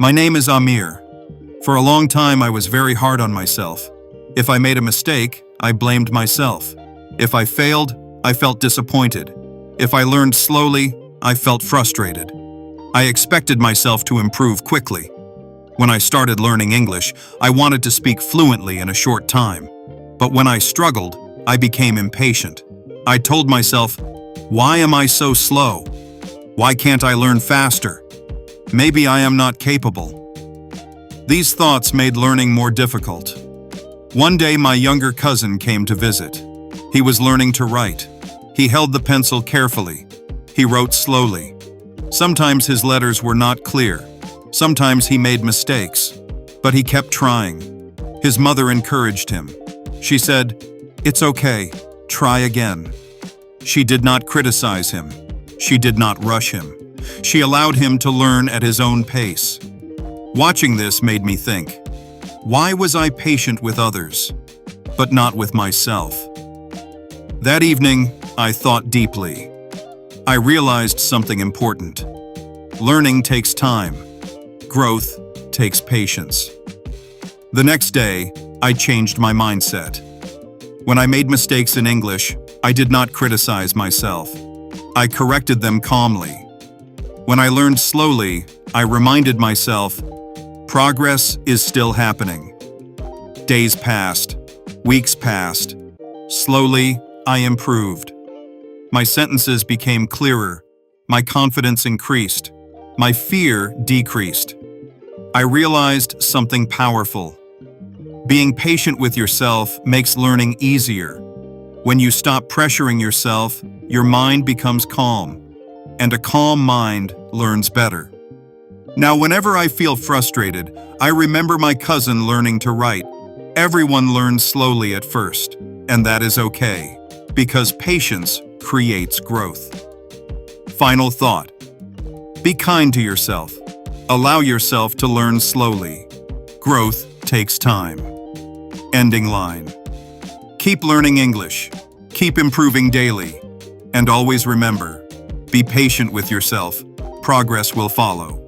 My name is Amir. For a long time, I was very hard on myself. If I made a mistake, I blamed myself. If I failed, I felt disappointed. If I learned slowly, I felt frustrated. I expected myself to improve quickly. When I started learning English, I wanted to speak fluently in a short time. But when I struggled, I became impatient. I told myself, why am I so slow? Why can't I learn faster? Maybe I am not capable. These thoughts made learning more difficult. One day, my younger cousin came to visit. He was learning to write. He held the pencil carefully. He wrote slowly. Sometimes his letters were not clear. Sometimes he made mistakes. But he kept trying. His mother encouraged him. She said, "It's okay. Try again." She did not criticize him. She did not rush him. She allowed him to learn at his own pace. Watching this made me think, why was I patient with others, but not with myself? That evening, I thought deeply. I realized something important. Learning takes time. Growth takes patience. The next day, I changed my mindset. When I made mistakes in English, I did not criticize myself. I corrected them calmly. When I learned slowly, I reminded myself, progress is still happening. Days passed, weeks passed. Slowly, I improved. My sentences became clearer. My confidence increased. My fear decreased. I realized something powerful. Being patient with yourself makes learning easier. When you stop pressuring yourself, your mind becomes calm. And a calm mind learns better. Now, whenever I feel frustrated, I remember my cousin learning to write. Everyone learns slowly at first, and that is okay, because patience creates growth. Final thought. Be kind to yourself. Allow yourself to learn slowly. Growth takes time. Ending line. Keep learning English. Keep improving daily. And always remember, be patient with yourself. Progress will follow.